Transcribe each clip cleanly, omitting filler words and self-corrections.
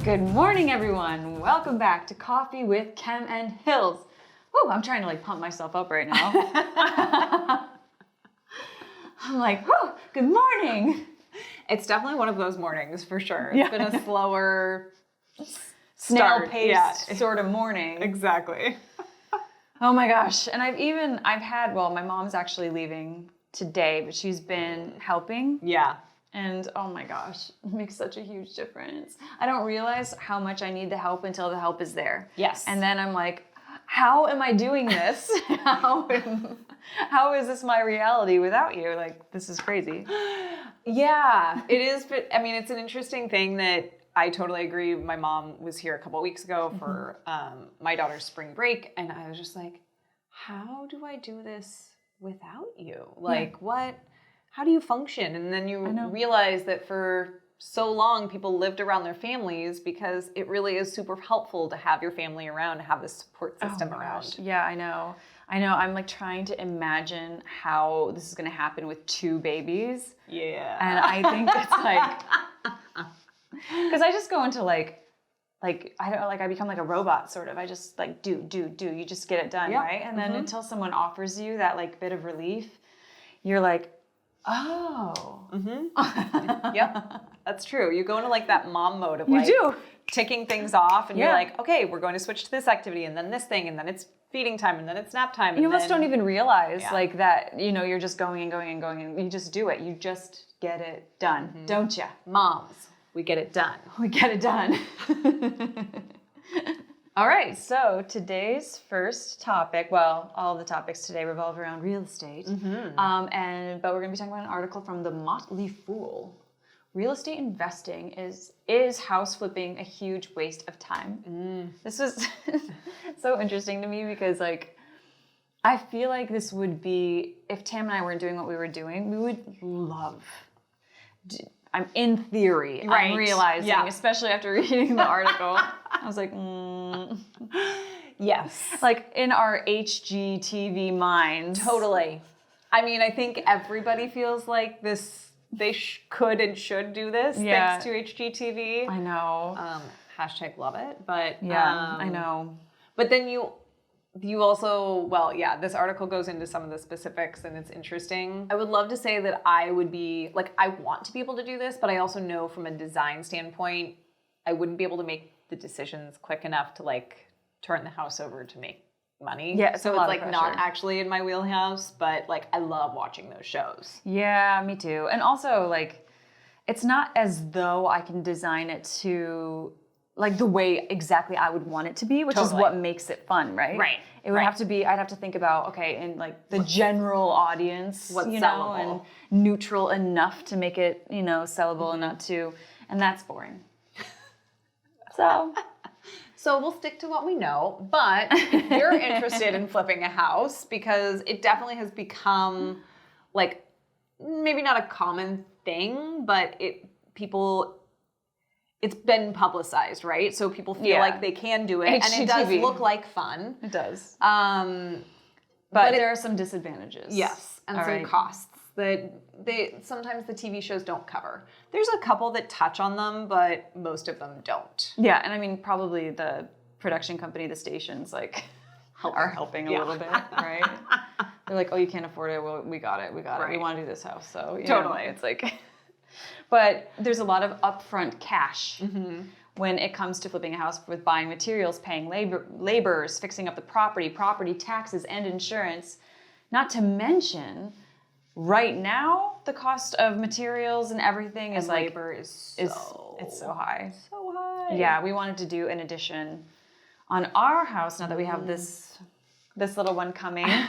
Good morning, everyone. Welcome back to Coffee with Kem and Hills. Oh, I'm trying to like pump myself up right now. I'm like, whew, good morning. It's definitely one of those mornings for sure. It's Yeah. been a slower Snail-paced sort of morning. Exactly. Oh my gosh. And my mom's actually leaving today, but she's been helping. Yeah. And oh my gosh, it makes such a huge difference. I don't realize how much I need the help until the help is there. Yes. And then I'm like, how am I doing this? How is this my reality without you? Like, this is crazy. Yeah, it is. But I mean, it's an interesting thing that I totally agree. My mom was here a couple of weeks ago for my daughter's spring break. And I was just like, how do I do this without you? Like, what? How do you function? And then you realize that for so long, people lived around their families because it really is super helpful to have your family around, to have this support system around. Gosh. Yeah, I know. I'm like trying to imagine how this is going to happen with 2 babies. Yeah. And I think it's like, because I just go into like, I don't know, like I become like a robot sort of. I just like do. You just get it done, right? And then until someone offers you that like bit of relief, you're like, oh. Yep, that's true. You go into like that mom mode of You like do. ticking things off, and you're like, okay, we're going to switch to this activity, and then this thing, and then it's feeding time, and then it's nap time. You almost don't even realize like that, you're just going and you just do it. You just get it done, don't you? Moms, we get it done. We get it done. All right, so today's first topic, well, all of the topics today revolve around real estate, but we're going to be talking about an article from the Motley Fool. Real estate investing is house flipping a huge waste of time? This was so interesting to me because like I feel like this would be, if Tam and I weren't doing what we were doing, we would love. I'm in theory. Right. I'm realizing, especially after reading the article, I was like, Yes. like in our HGTV mind. Totally. I mean, I think everybody feels like this. They could and should do this thanks to HGTV. I know. Hashtag love it. But I know. But then you also, this article goes into some of the specifics and it's interesting. I would love to say that I would be, like, I want to be able to do this, but I also know from a design standpoint, I wouldn't be able to make the decisions quick enough to, like, turn the house over to make money. Yeah, so it's, like, not actually in my wheelhouse, but, like, I love watching those shows. Yeah, me too. And also, like, it's not as though I can design it to like the way exactly I would want it to be, which is what makes it fun, right? Right. It would have to be, I'd have to think about, okay, in like the general audience, what's sellable, and neutral enough to make it, sellable and not too, and that's boring. So we'll stick to what we know, but if you're interested in flipping a house, because it definitely has become like, maybe not a common thing, but it's been publicized, right? So people feel like they can do it, and it does look like fun. It does. But there are some disadvantages. Yes, and some costs that sometimes the TV shows don't cover. There's a couple that touch on them, but most of them don't. Yeah, and I mean, probably the production company, the stations, like, are helping a little bit, right? They're like, oh, you can't afford it? Well, we got it. We want to do this house. So, totally. It's like... But there's a lot of upfront cash when it comes to flipping a house with buying materials, paying laborers, fixing up the property taxes, and insurance. Not to mention, right now, the cost of materials and everything is like... labor is it's so high. So high. Yeah, we wanted to do an addition on our house now that we have this little one coming.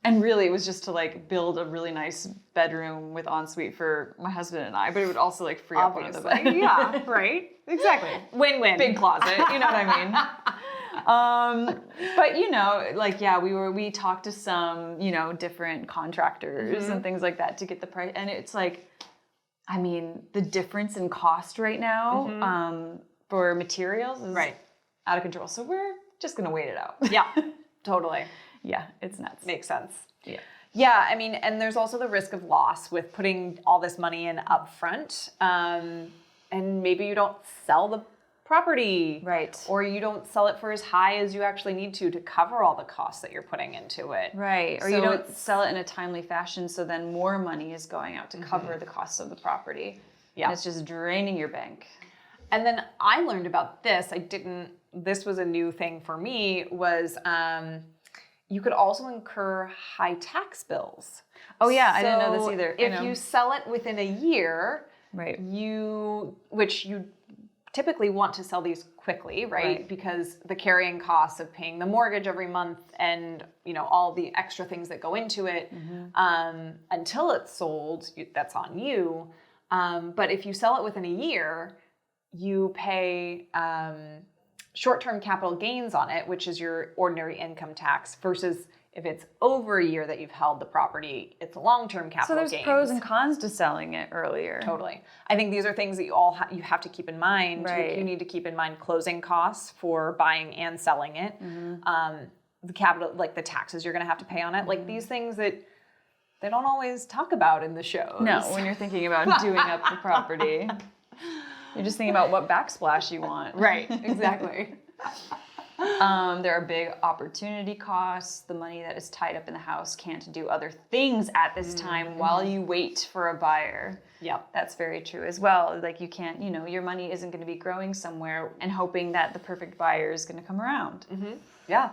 And really, it was just to like build a really nice bedroom with ensuite for my husband and I, but it would also like free up one of the beds. Yeah, right? Exactly. Win-win. Big closet, you know what I mean? But we talked to some, different contractors and things like that to get the price. And it's like, I mean, the difference in cost right now for materials is out of control. So we're just going to wait it out. Yeah, totally. Yeah, it's nuts. Makes sense. Yeah. Yeah, I mean, and there's also the risk of loss with putting all this money in up front. And and maybe you don't sell the property. Right. Or you don't sell it for as high as you actually need to cover all the costs that you're putting into it. Right. Or So you don't sell it in a timely fashion, so then more money is going out to cover the costs of the property. Yeah. And it's just draining your bank. And then I learned about this. This was a new thing for me, was you could also incur high tax bills. Oh yeah, I didn't know this either. If you sell it within a year, right, which you typically want to sell these quickly, right? Because the carrying costs of paying the mortgage every month and all the extra things that go into it, until it's sold, that's on you. But if you sell it within a year, you pay short-term capital gains on it, which is your ordinary income tax, versus if it's over a year that you've held the property, it's long-term capital gains. So there's pros and cons to selling it earlier. Totally. I think these are things that you have to keep in mind. Right. You need to keep in mind closing costs for buying and selling it. The capital, like the taxes you're going to have to pay on it. Like these things that they don't always talk about in the shows. No, when you're thinking about doing up the property. You're just thinking about what backsplash you want. Right, exactly. There are big opportunity costs. The money that is tied up in the house can't do other things at this time while you wait for a buyer. Yep. That's very true as well. Like you can't, your money isn't going to be growing somewhere and hoping that the perfect buyer is going to come around. Yeah.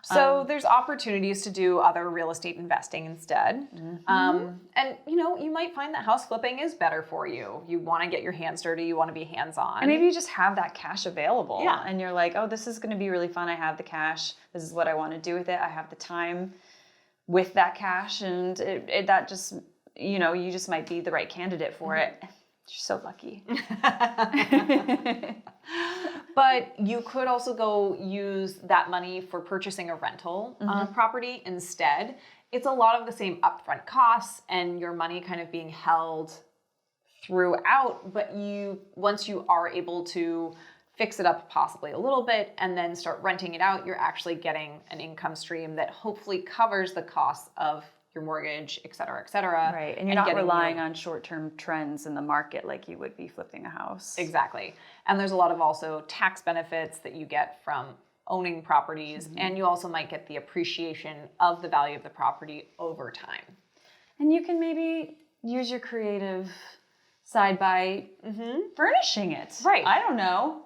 So there's opportunities to do other real estate investing instead. And you might find that house flipping is better for you. You want to get your hands dirty, you want to be hands-on. And maybe you just have that cash available. Yeah. And you're like, oh, this is going to be really fun. I have the cash. This is what I want to do with it. I have the time with that cash. And that just, you just might be the right candidate for it. You're so lucky. But you could also go use that money for purchasing a rental property instead. It's a lot of the same upfront costs and your money kind of being held throughout, but once you are able to fix it up possibly a little bit and then start renting it out, you're actually getting an income stream that hopefully covers the costs of your mortgage, et cetera, et cetera. Right, and you're not relying on short-term trends in the market like you would be flipping a house. Exactly. And there's a lot of also tax benefits that you get from owning properties, and you also might get the appreciation of the value of the property over time. And you can maybe use your creative side by furnishing it. Right. I don't know.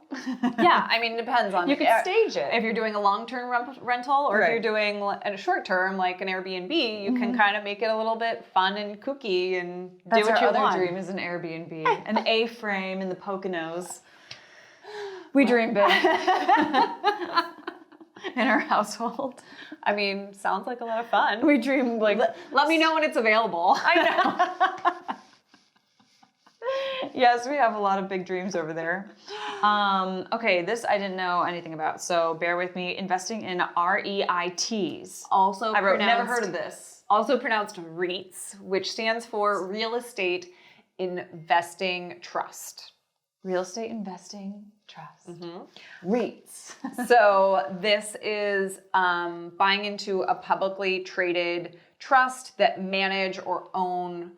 Yeah, I mean, it depends on... You could stage it. If you're doing a long-term rental, or if you're doing a short-term, like an Airbnb, you can kind of make it a little bit fun and kooky and do what you want. That's our other dream, is an Airbnb. An A-frame in the Poconos. We dream big. In our household. I mean, sounds like a lot of fun. We dream like... Let me know when it's available. I know. Yes, we have a lot of big dreams over there. Okay, this I didn't know anything about, so bear with me. Investing in REITs. Also, I wrote, never heard of this. Also pronounced REITs, which stands for Real Estate Investing Trust. Real Estate Investing Trust. REITs. So this is buying into a publicly traded trust that manage or own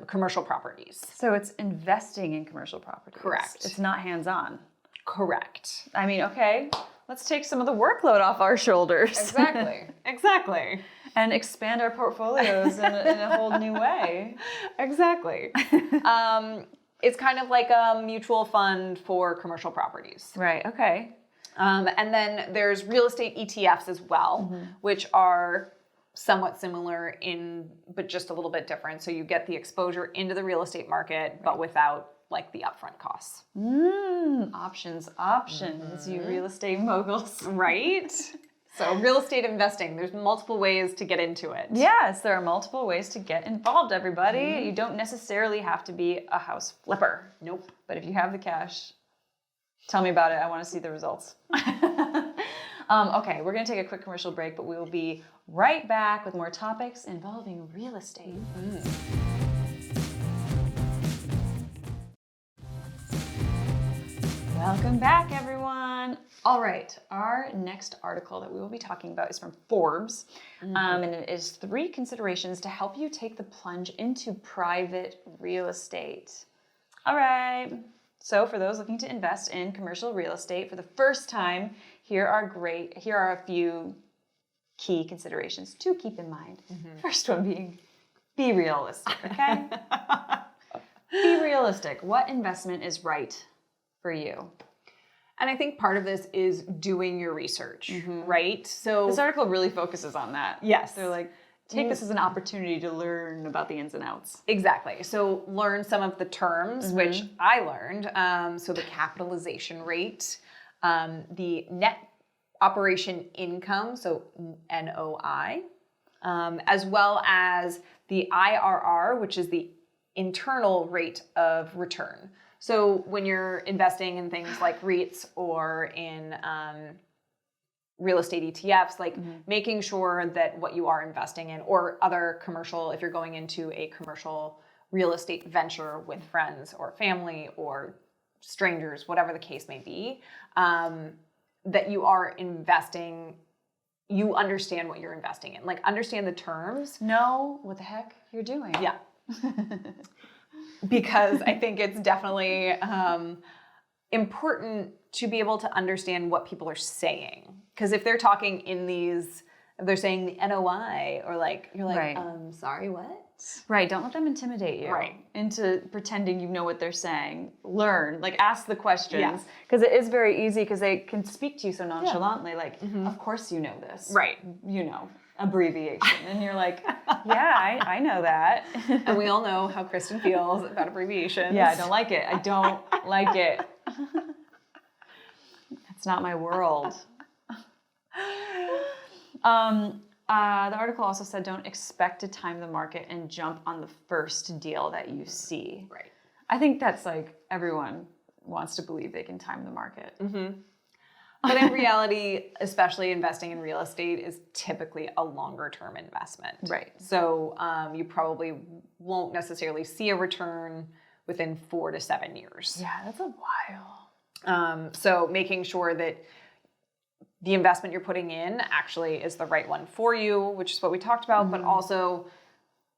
commercial properties. So it's investing in commercial properties. Correct. It's not hands-on. Correct. I mean, okay, let's take some of the workload off our shoulders. Exactly. Exactly. And expand our portfolios in a whole new way. Exactly. It's kind of like a mutual fund for commercial properties. Right, okay. And then there's real estate ETFs as well, which are somewhat similar but just a little bit different. So you get the exposure into the real estate market, but without like the upfront costs. Options, you real estate moguls. Right? So real estate investing, there's multiple ways to get into it. Yes, there are multiple ways to get involved, everybody. You don't necessarily have to be a house flipper. Nope. But if you have the cash, tell me about it. I want to see the results. Okay, we're going to take a quick commercial break, but we will be right back with more topics involving real estate. Welcome back, everyone. All right, our next article that we will be talking about is from Forbes, and it is 3 considerations to help you take the plunge into private real estate. All right. So for those looking to invest in commercial real estate for the first time, here are a few key considerations to keep in mind. First one being, be realistic, okay? Be realistic. What investment is right for you? And I think part of this is doing your research, right? So This article really focuses on that. yes. They're like, take this as an opportunity to learn about the ins and outs. Exactly. So learn some of the terms, which I learned. So the capitalization rate, the net operation income, so NOI, as well as the IRR, which is the internal rate of return. So when you're investing in things like REITs or in real estate ETFs, like making sure that what you are investing in, or other commercial, if you're going into a commercial real estate venture with friends or family or strangers, whatever the case may be, that you are investing, you understand what you're investing in. Like, understand the terms. Know what the heck you're doing. Yeah. Because I think it's definitely important to be able to understand what people are saying. Because if they're talking in these, if they're saying the NOI, or like, you're like, sorry, what? Right, don't let them intimidate you into pretending you know what they're saying. Learn, like, ask the questions. Because it is very easy, because they can speak to you so nonchalantly, like, of course you know this. Right. You know, abbreviation. And you're like, yeah, I know that. And we all know how Kristen feels about abbreviations. Yeah, I don't like it. I don't like it. It's not my world. The article also said, don't expect to time the market and jump on the first deal that you see. Right. I think that's like, everyone wants to believe they can time the market. But in reality, especially investing in real estate is typically a longer term investment. Right. So you probably won't necessarily see a return within 4 to 7 years. Yeah, that's a while. So making sure that the investment you're putting in actually is the right one for you, which is what we talked about, but also,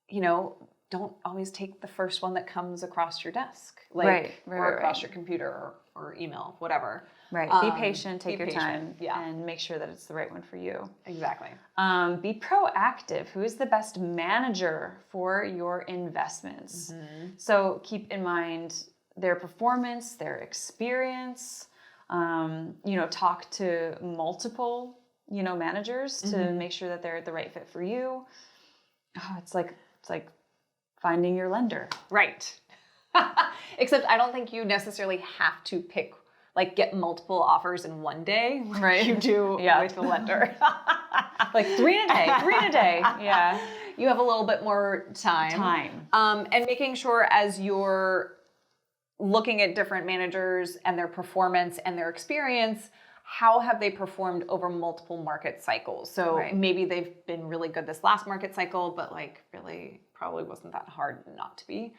you know, don't always take the first one that comes across your desk, like or across your computer or email, whatever. Right. Be patient, take your time, and make sure that it's the right one for you. Exactly. Be proactive. Who is the best manager for your investments? So keep in mind their performance, their experience. You know, talk to multiple, you know, managers to make sure that they're the right fit for you. Oh, it's like finding your lender. Right. Except I don't think you necessarily have to pick, like, get multiple offers in one day. Right. You do with the lender. Like 3 in a day. Yeah. You have a little bit more time. And making sure, as you're looking at different managers and their performance and their experience, how have they performed over multiple market cycles? So maybe they've been really good this last market cycle, but like really probably wasn't that hard not to be.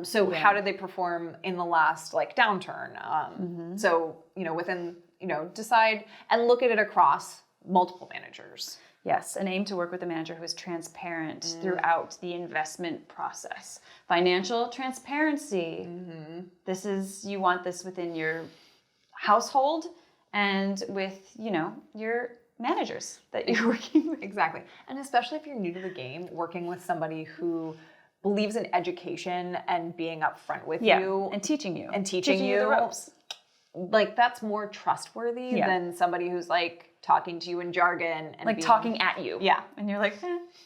So how did they perform in the last like downturn? So, you know, within, you know, decide and look at it across multiple managers. Yes, and aim to work with a manager who is transparent throughout the investment process. Financial transparency. This is, you want this within your household and with, you know, your managers that you're working with. Exactly. And especially if you're new to the game, working with somebody who believes in education and being upfront with you. And teaching you. And teaching you the ropes. Like, that's more trustworthy than somebody who's like talking to you in jargon and like talking at you. Yeah. And you're like,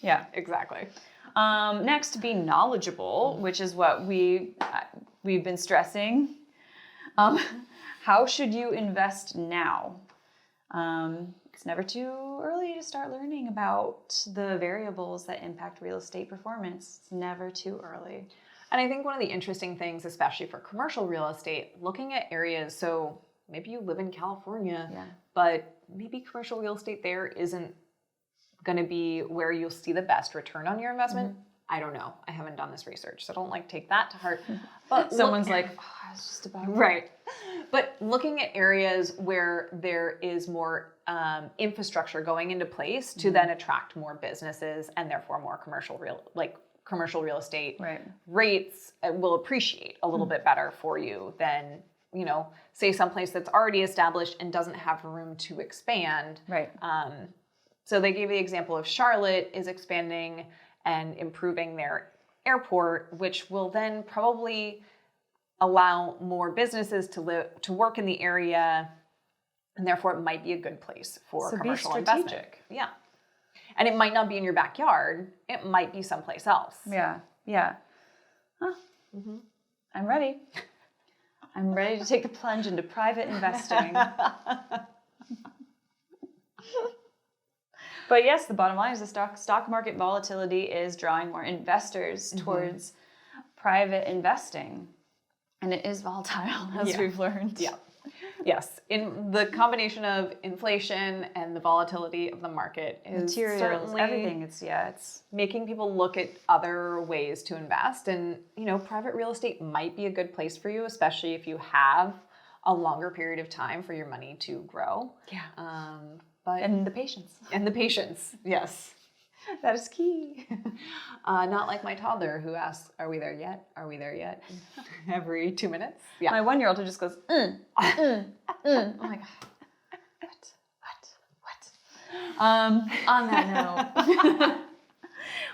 yeah. Exactly. Next, be knowledgeable, which is what we've been stressing. How should you invest now? It's never too early to start learning about the variables that impact real estate performance. It's never too early. And I think one of the interesting things, especially for commercial real estate, looking at areas, so maybe you live in California, but maybe commercial real estate there isn't going to be where you'll see the best return on your investment. I don't know. I haven't done this research, so don't like take that to heart. But someone's like, oh, I was just about right. But looking at areas where there is more infrastructure going into place to then attract more businesses and therefore more commercial commercial real estate, Right. rates will appreciate a little bit better for you than, say someplace that's already established and doesn't have room to expand. Right. So they gave the example of Charlotte is expanding and improving their airport, which will then probably allow more businesses to work in the area, and therefore it might be a good place for So be commercial investment. strategic. Yeah. And it might not be in your backyard. It might be someplace else. Yeah. Yeah. Huh. I'm ready. I'm ready to take the plunge into private investing. But yes, the bottom line is the stock market volatility is drawing more investors towards private investing. And it is volatile, as we've learned. Yeah. Yes. In the combination of inflation and the volatility of the market is Materials, certainly everything. It's making people look at other ways to invest. And, private real estate might be a good place for you, especially if you have a longer period of time for your money to grow. yeah. And the patience. the patience. Yes. That is key. Not like my toddler who asks, "Are we there yet? Are we there yet?" Every 2 minutes. Yeah. My 1-year-old who just goes, Oh my God. What? On that note,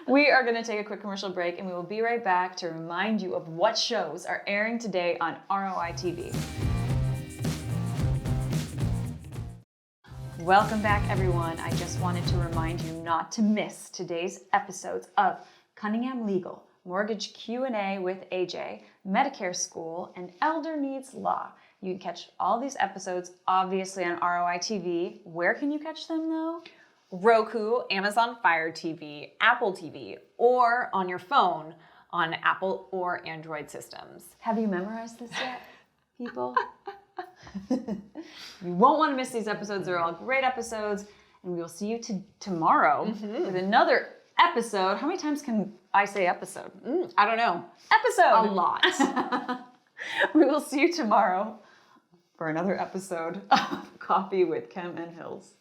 we are going to take a quick commercial break and we will be right back to remind you of what shows are airing today on ROI TV. Welcome back, everyone. I just wanted to remind you not to miss today's episodes of Cunningham Legal, Mortgage Q&A with AJ, Medicare School, and Elder Needs Law. You can catch all these episodes, obviously, on ROI TV. Where can you catch them, though? Roku, Amazon Fire TV, Apple TV, or on your phone on Apple or Android systems. Have you memorized this yet, people? You won't want to miss these episodes. They're all great episodes. And we will see you tomorrow with another episode. How many times can I say episode? I don't know. Episode! A lot. We will see you tomorrow for another episode of Coffee with Kim and Hills.